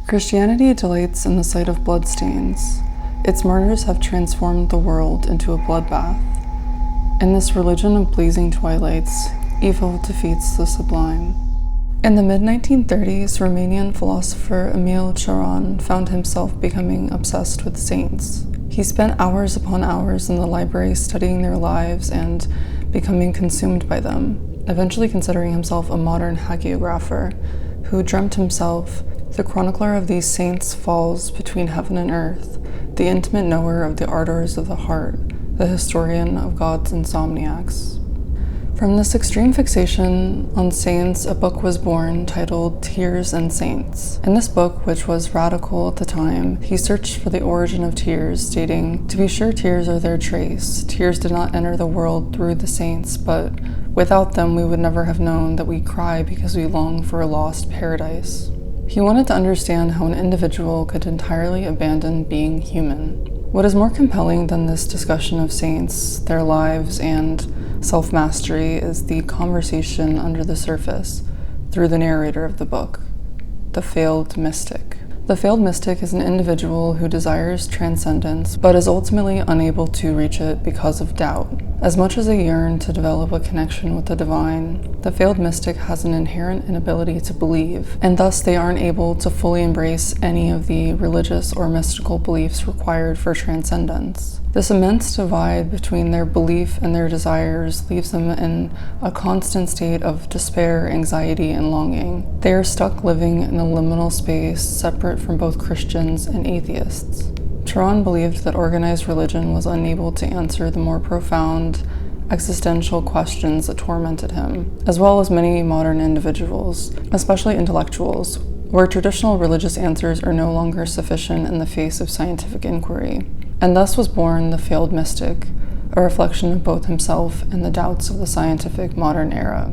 Christianity delights in the sight of bloodstains. Its martyrs have transformed the world into a bloodbath. In this religion of blazing twilights, evil defeats the sublime. In the mid-1930s, Romanian philosopher Emil Cioran found himself becoming obsessed with saints. He spent hours upon hours in the library studying their lives and becoming consumed by them, eventually considering himself a modern hagiographer who dreamt himself the chronicler of these saints' falls between heaven and earth, the intimate knower of the ardors of the heart, the historian of God's insomniacs. From this extreme fixation on saints, a book was born titled Tears and Saints. In this book, which was radical at the time, he searched for the origin of tears, stating, "To be sure, tears are their trace. Tears did not enter the world through the saints, but without them we would never have known that we cry because we long for a lost paradise." He wanted to understand how an individual could entirely abandon being human. What is more compelling than this discussion of saints, their lives, and self-mastery is the conversation under the surface through the narrator of the book, the failed mystic. The failed mystic is an individual who desires transcendence but is ultimately unable to reach it because of doubt. As much as they yearn to develop a connection with the divine, the failed mystic has an inherent inability to believe, and thus they aren't able to fully embrace any of the religious or mystical beliefs required for transcendence. This immense divide between their belief and their desires leaves them in a constant state of despair, anxiety, and longing. They are stuck living in a liminal space separate from both Christians and atheists. Cioran believed that organized religion was unable to answer the more profound, existential questions that tormented him, as well as many modern individuals, especially intellectuals, where traditional religious answers are no longer sufficient in the face of scientific inquiry. And thus was born the failed mystic, a reflection of both himself and the doubts of the scientific modern era.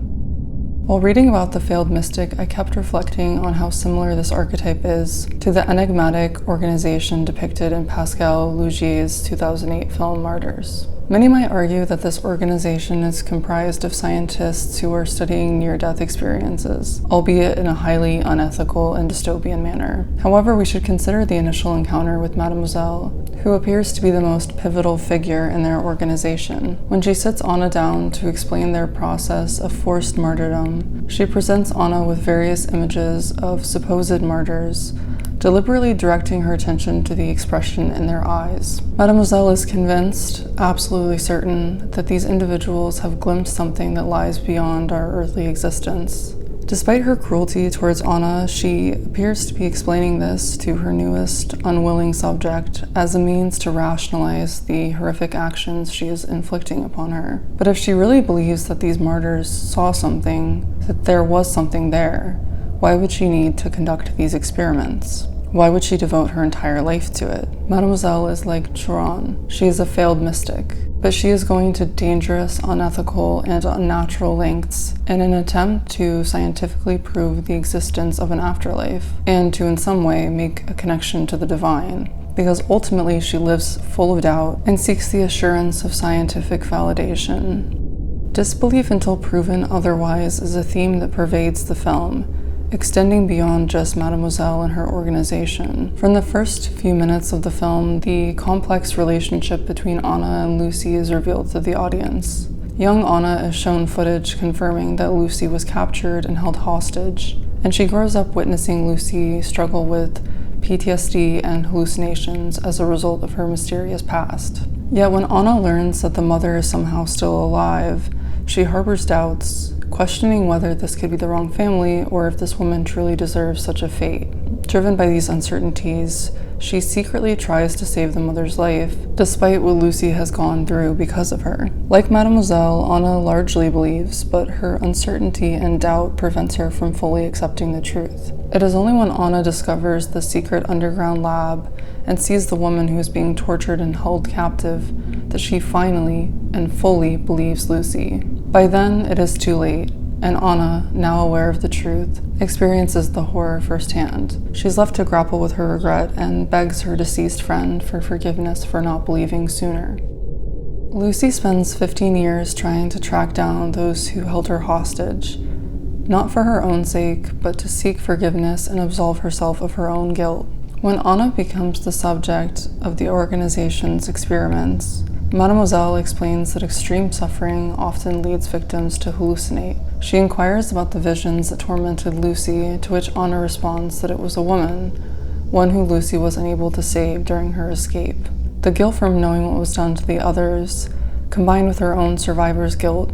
While reading about the failed mystic, I kept reflecting on how similar this archetype is to the enigmatic organization depicted in Pascal Laugier's 2008 film Martyrs. Many might argue that this organization is comprised of scientists who are studying near-death experiences, albeit in a highly unethical and dystopian manner. However, we should consider the initial encounter with Mademoiselle, who appears to be the most pivotal figure in their organization. When she sits Anna down to explain their process of forced martyrdom, she presents Anna with various images of supposed martyrs, deliberately directing her attention to the expression in their eyes. Mademoiselle is convinced, absolutely certain, that these individuals have glimpsed something that lies beyond our earthly existence. Despite her cruelty towards Anna, she appears to be explaining this to her newest, unwilling subject as a means to rationalize the horrific actions she is inflicting upon her. But if she really believes that these martyrs saw something, that there was something there, why would she need to conduct these experiments? Why would she devote her entire life to it? Mademoiselle is like Cioran. She is a failed mystic, but she is going to dangerous, unethical, and unnatural lengths in an attempt to scientifically prove the existence of an afterlife and to in some way make a connection to the divine, because ultimately she lives full of doubt and seeks the assurance of scientific validation. Disbelief until proven otherwise is a theme that pervades the film, extending beyond just Mademoiselle and her organization. From the first few minutes of the film, the complex relationship between Anna and Lucy is revealed to the audience. Young Anna is shown footage confirming that Lucy was captured and held hostage, and she grows up witnessing Lucy struggle with PTSD and hallucinations as a result of her mysterious past. Yet when Anna learns that the mother is somehow still alive, she harbors doubts, questioning whether this could be the wrong family or if this woman truly deserves such a fate. Driven by these uncertainties, she secretly tries to save the mother's life, despite what Lucy has gone through because of her. Like Mademoiselle, Anna largely believes, but her uncertainty and doubt prevents her from fully accepting the truth. It is only when Anna discovers the secret underground lab and sees the woman who is being tortured and held captive that she finally and fully believes Lucy. By then, it is too late, and Anna, now aware of the truth, experiences the horror firsthand. She's left to grapple with her regret and begs her deceased friend for forgiveness for not believing sooner. Lucy spends 15 years trying to track down those who held her hostage, not for her own sake, but to seek forgiveness and absolve herself of her own guilt. When Anna becomes the subject of the organization's experiments, Mademoiselle explains that extreme suffering often leads victims to hallucinate. She inquires about the visions that tormented Lucy, to which Anna responds that it was a woman, one who Lucy was unable to save during her escape. The guilt from knowing what was done to the others, combined with her own survivor's guilt,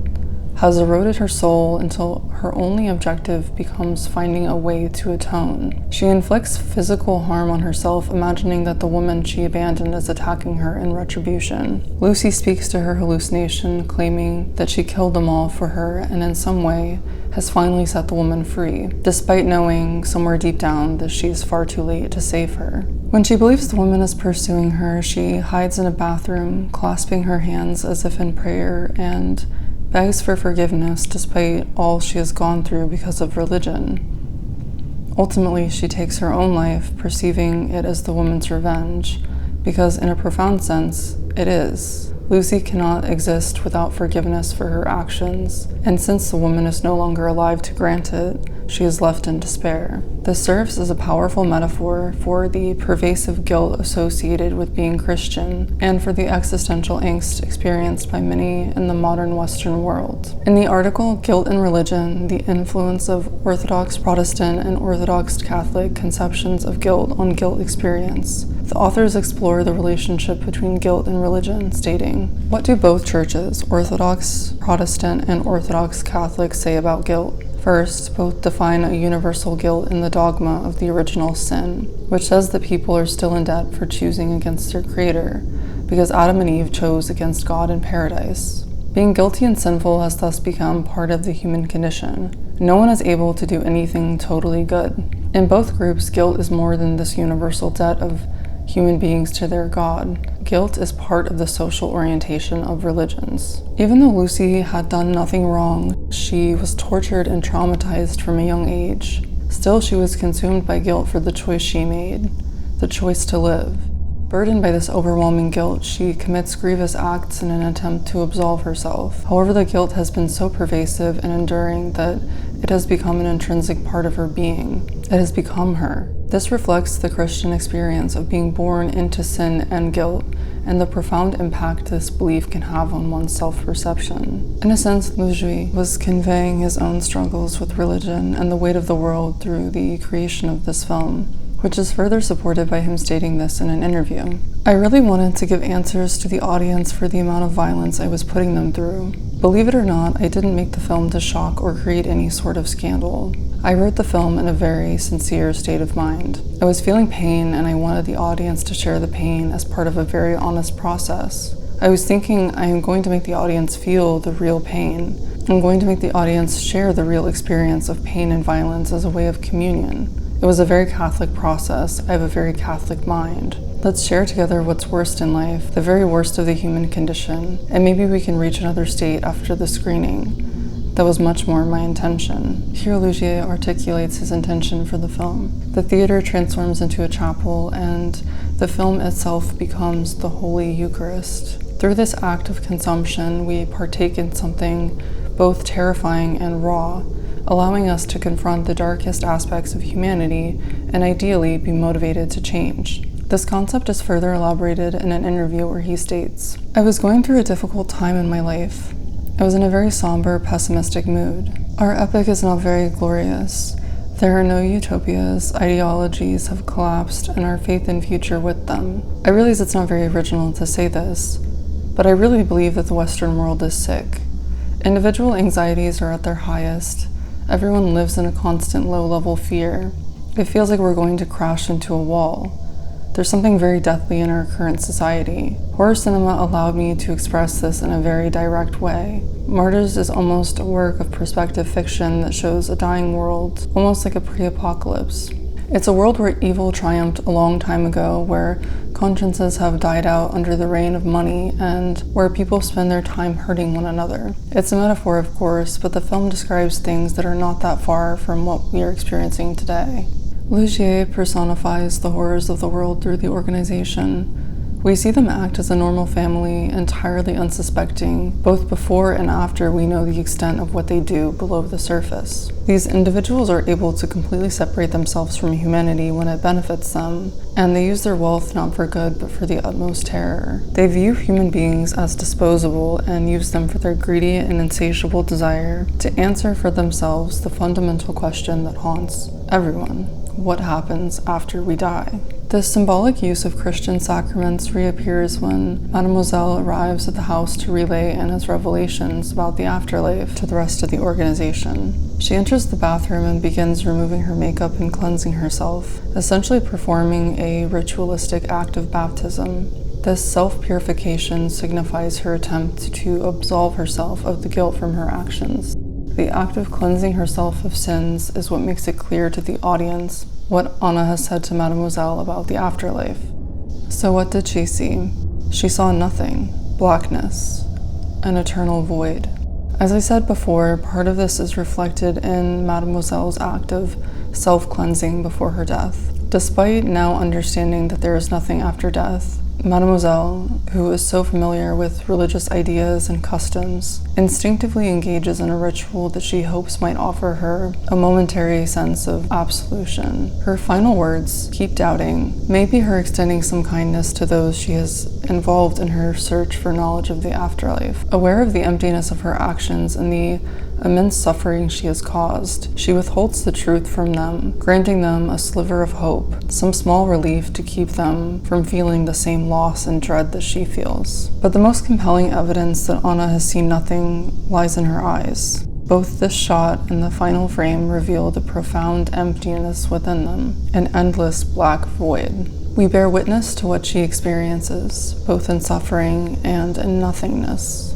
has eroded her soul until her only objective becomes finding a way to atone. She inflicts physical harm on herself, imagining that the woman she abandoned is attacking her in retribution. Lucy speaks to her hallucination, claiming that she killed them all for her and in some way has finally set the woman free, despite knowing somewhere deep down that she is far too late to save her. When she believes the woman is pursuing her, she hides in a bathroom, clasping her hands as if in prayer, and begs for forgiveness despite all she has gone through because of religion. Ultimately, she takes her own life, perceiving it as the woman's revenge, because in a profound sense, it is. Lucy cannot exist without forgiveness for her actions, and since the woman is no longer alive to grant it, she is left in despair. This serves as a powerful metaphor for the pervasive guilt associated with being Christian and for the existential angst experienced by many in the modern Western world. In the article Guilt and Religion, the Influence of Orthodox Protestant and Orthodox Catholic Conceptions of Guilt on Guilt Experience, the authors explore the relationship between guilt and religion, stating, "What do both churches, Orthodox Protestant and Orthodox Catholic, say about guilt? First, both define a universal guilt in the dogma of the original sin, which says that people are still in debt for choosing against their Creator, because Adam and Eve chose against God in paradise. Being guilty and sinful has thus become part of the human condition. No one is able to do anything totally good. In both groups, guilt is more than this universal debt of human beings to their God. Guilt is part of the social orientation of religions. Even though Lucy had done nothing wrong, she was tortured and traumatized from a young age. Still, she was consumed by guilt for the choice she made, the choice to live. Burdened by this overwhelming guilt, she commits grievous acts in an attempt to absolve herself. However, the guilt has been so pervasive and enduring that it has become an intrinsic part of her being. It has become her. This reflects the Christian experience of being born into sin and guilt, and the profound impact this belief can have on one's self-perception. In a sense, Laugier was conveying his own struggles with religion and the weight of the world through the creation of this film, which is further supported by him stating this in an interview. "I really wanted to give answers to the audience for the amount of violence I was putting them through. Believe it or not, I didn't make the film to shock or create any sort of scandal. I wrote the film in a very sincere state of mind. I was feeling pain and I wanted the audience to share the pain as part of a very honest process. I was thinking I am going to make the audience feel the real pain. I'm going to make the audience share the real experience of pain and violence as a way of communion. It was a very Catholic process. I have a very Catholic mind. Let's share together what's worst in life, the very worst of the human condition, and maybe we can reach another state after the screening. That was much more my intention." Here Laugier articulates his intention for the film. The theater transforms into a chapel, and the film itself becomes the Holy Eucharist. Through this act of consumption, we partake in something both terrifying and raw, allowing us to confront the darkest aspects of humanity and ideally be motivated to change. This concept is further elaborated in an interview where he states, "I was going through a difficult time in my life. I was in a very somber, pessimistic mood. Our epoch is not very glorious. There are no utopias, ideologies have collapsed, and our faith in future with them. I realize it's not very original to say this, but I really believe that the Western world is sick. Individual anxieties are at their highest. Everyone lives in a constant low-level fear. It feels like we're going to crash into a wall. There's something very deathly in our current society. Horror cinema allowed me to express this in a very direct way. Martyrs is almost a work of perspective fiction that shows a dying world, almost like a pre-apocalypse. It's a world where evil triumphed a long time ago, where consciences have died out under the reign of money, and where people spend their time hurting one another. It's a metaphor, of course, but the film describes things that are not that far from what we are experiencing today." Laugier personifies the horrors of the world through the organization, We see them act as a normal family, entirely unsuspecting, both before and after we know the extent of what they do below the surface. These individuals are able to completely separate themselves from humanity when it benefits them, and they use their wealth not for good but for the utmost terror. They view human beings as disposable and use them for their greedy and insatiable desire to answer for themselves the fundamental question that haunts everyone: what happens after we die? This symbolic use of Christian sacraments reappears when Mademoiselle arrives at the house to relay Anna's revelations about the afterlife to the rest of the organization. She enters the bathroom and begins removing her makeup and cleansing herself, essentially performing a ritualistic act of baptism. This self-purification signifies her attempt to absolve herself of the guilt from her actions. The act of cleansing herself of sins is what makes it clear to the audience what Anna has said to Mademoiselle about the afterlife. So what did she see? She saw nothing. Blackness. An eternal void. As I said before, part of this is reflected in Mademoiselle's act of self-cleansing before her death. Despite now understanding that there is nothing after death, Mademoiselle, who is so familiar with religious ideas and customs, instinctively engages in a ritual that she hopes might offer her a momentary sense of absolution. Her final words, "keep doubting," may be her extending some kindness to those she has involved in her search for knowledge of the afterlife. Aware of the emptiness of her actions and the immense suffering she has caused, she withholds the truth from them, granting them a sliver of hope, some small relief to keep them from feeling the same loss and dread that she feels. But the most compelling evidence that Anna has seen nothing lies in her eyes. Both this shot and the final frame reveal the profound emptiness within them, an endless black void. We bear witness to what she experiences, both in suffering and in nothingness.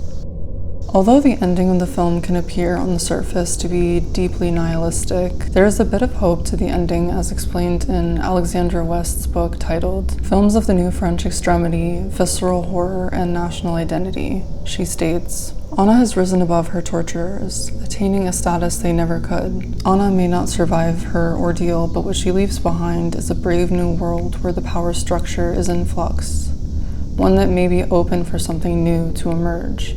Although the ending of the film can appear on the surface to be deeply nihilistic, there is a bit of hope to the ending as explained in Alexandra West's book titled Films of the New French Extremity, Visceral Horror and National Identity. She states, "Anna has risen above her torturers, attaining a status they never could. Anna may not survive her ordeal, but what she leaves behind is a brave new world where the power structure is in flux, one that may be open for something new to emerge.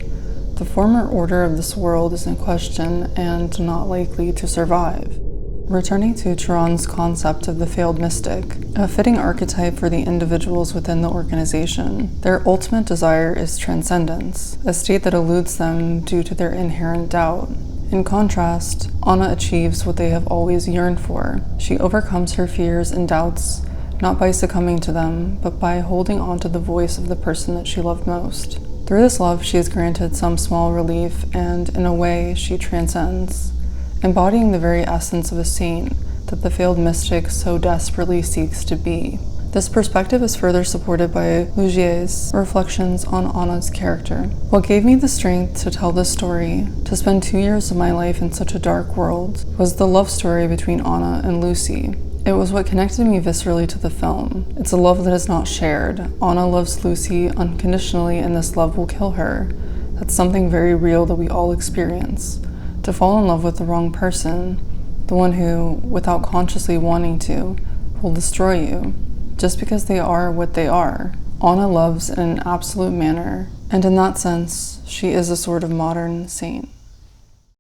The former order of this world is in question and not likely to survive." Returning to Cioran's concept of the failed mystic, a fitting archetype for the individuals within the organization, their ultimate desire is transcendence, a state that eludes them due to their inherent doubt. In contrast, Anna achieves what they have always yearned for. She overcomes her fears and doubts, not by succumbing to them, but by holding on to the voice of the person that she loved most. Through this love, she is granted some small relief, and in a way, she transcends, embodying the very essence of a saint that the failed mystic so desperately seeks to be. This perspective is further supported by Laugier's reflections on Anna's character. What gave me the strength to tell this story, to spend 2 years of my life in such a dark world, was the love story between Anna and Lucy. It was what connected me viscerally to the film. It's a love that is not shared. Anna loves Lucy unconditionally, and this love will kill her. That's something very real that we all experience. To fall in love with the wrong person, the one who, without consciously wanting to, will destroy you, just because they are what they are. Anna loves in an absolute manner, and in that sense, she is a sort of modern saint.